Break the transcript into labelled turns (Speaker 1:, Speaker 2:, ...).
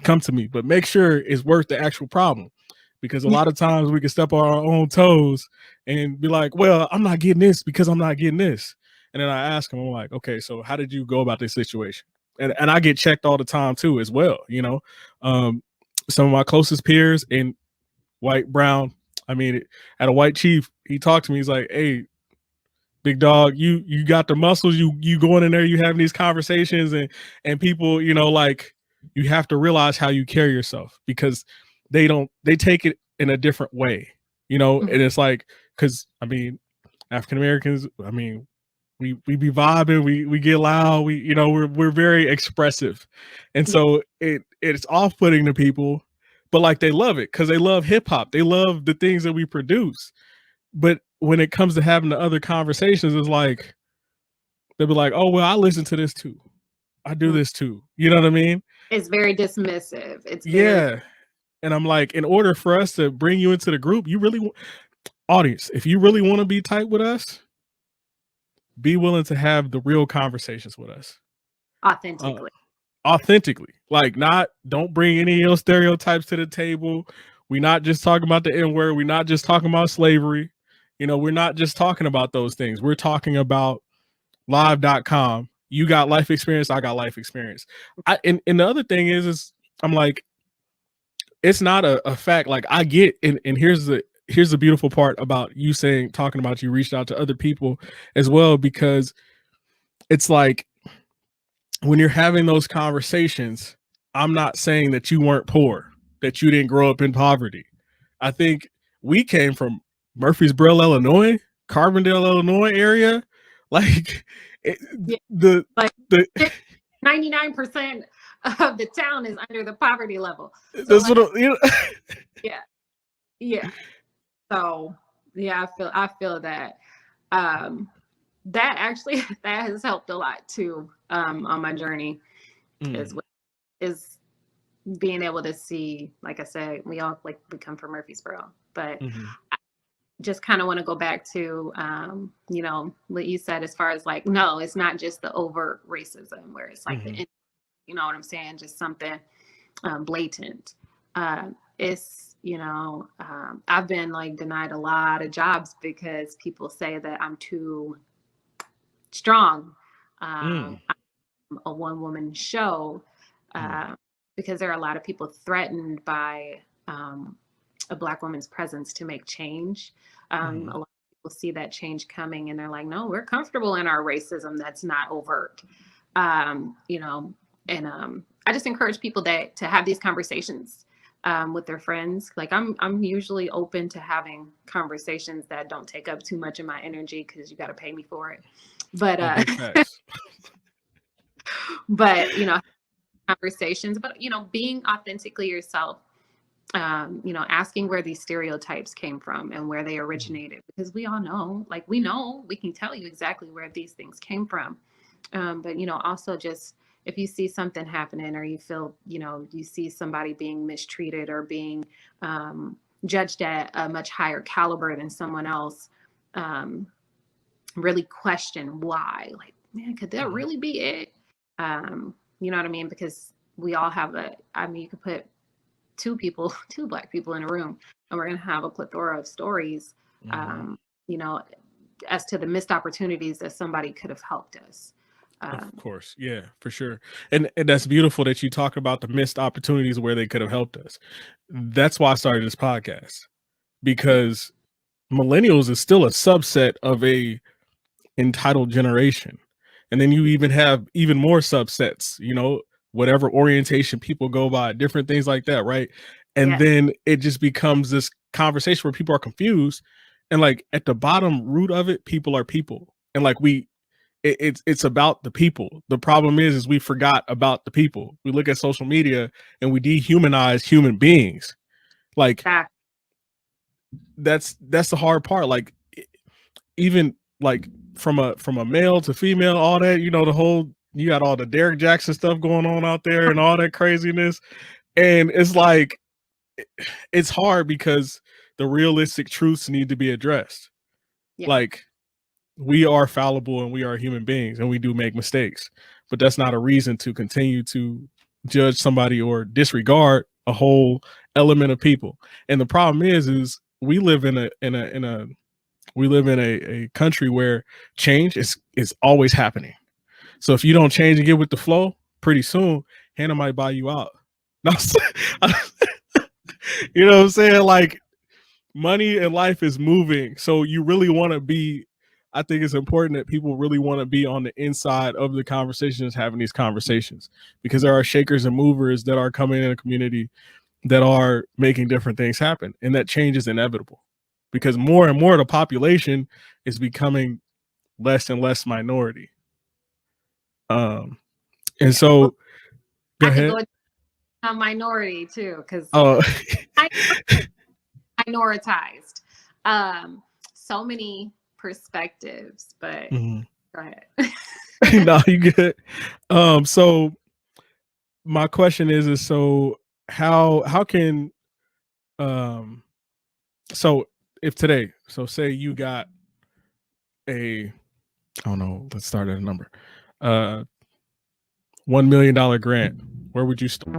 Speaker 1: come to me, but make sure it's worth the actual problem. Because a lot of times we can step on our own toes and be like, well, I'm not getting this because I'm not getting this. And then I ask them, I'm like, okay, so how did you go about this situation? And I get checked all the time too, as well. Um, some of my closest peers in white, brown, I mean, at a white chief, he talked to me. He's like, hey, big dog, you got the muscles, you going in there, you having these conversations, and people, like, you have to realize how you carry yourself, because they take it in a different way, and it's like, because I mean, African Americans, I mean, we be vibing, we get loud, we're very expressive, and so it's off-putting to people, but like they love it because they love hip-hop, they love the things that we produce. But when it comes to having the other conversations, it's like they'll be like, oh, well, I listen to this too, I do this too, you know what I mean?
Speaker 2: It's very dismissive. It's very,
Speaker 1: Yeah. And I'm like, in order for us to bring you into the group, audience, if you really want to be tight with us, be willing to have the real conversations with us.
Speaker 2: authentically.
Speaker 1: Authentically. Like, don't bring any of your stereotypes to the table. We're not just talking about the N-word. We're not just talking about slavery. We're not just talking about those things. We're talking about live.com. You got life experience, I got life experience. And the other thing is I'm like, it's not a fact. Like, I get, and here's the beautiful part about you talking about you reached out to other people as well, because it's like, when you're having those conversations, I'm not saying that you weren't poor, that you didn't grow up in poverty. I think we came from Murfreesboro, Illinois, Carbondale, Illinois area. Like, the
Speaker 2: 99% of the town is under the poverty level. So
Speaker 1: that's what
Speaker 2: yeah. So yeah, I feel that. That actually that has helped a lot too, on my journey, is being able to see, like I said, we come from Murfreesboro, but I just kind of want to go back to what you said, as far as like, no, it's not just the overt racism where it's like you know what I'm saying, just something blatant. It's I've been like denied a lot of jobs because people say that I'm too strong. I'm a one-woman show, because there are a lot of people threatened by a Black woman's presence to make change. A lot of people see that change coming and they're like, no, we're comfortable in our racism that's not overt. I just encourage people to have these conversations with their friends. Like, I'm usually open to having conversations that don't take up too much of my energy, because you got to pay me for it. But but conversations, but being authentically yourself, asking where these stereotypes came from and where they originated, because we all know, like, we can tell you exactly where these things came from. But also, just if you see something happening, or you feel, you see somebody being mistreated or being judged at a much higher caliber than someone else, really question why. Like, man, could that really be it? You know what I mean? Because we all have you could put two Black people in a room, and we're going to have a plethora of stories, as to the missed opportunities that somebody could have helped us.
Speaker 1: Of course. Yeah, for sure. And that's beautiful that you talk about the missed opportunities where they could have helped us. That's why I started this podcast, because millennials is still a subset of a entitled generation. And then you even have even more subsets, whatever orientation people go by, different things like that, right? And then it just becomes this conversation where people are confused. And like, at the bottom root of it, people are people. And like, it's about the people. The problem is we forgot about the people. We look at social media and we dehumanize human beings. Like, that's the hard part. Like, even like from a male to female, all that, you got all the Derek Jackson stuff going on out there and all that craziness. And it's like, it's hard because the realistic truths need to be addressed. Like, we are fallible and we are human beings and we do make mistakes, but that's not a reason to continue to judge somebody or disregard a whole element of people. And the problem is we live in a country where change is always happening. So if you don't change and get with the flow, pretty soon Hannah might buy you out. You know what I'm saying? Like, money and life is moving. So you really want to be, I think it's important that people really want to be on the inside of the conversations, having these conversations, because there are shakers and movers that are coming in a community that are making different things happen. And that change is inevitable because more and more of the population is becoming less and less minority. And so go ahead.
Speaker 2: A minority too, because minoritized. So many perspectives, but go ahead.
Speaker 1: No, you good. So my question is so how can so if today, so say you got a, I don't know, let's start at a number, $1 million grant, where would you start?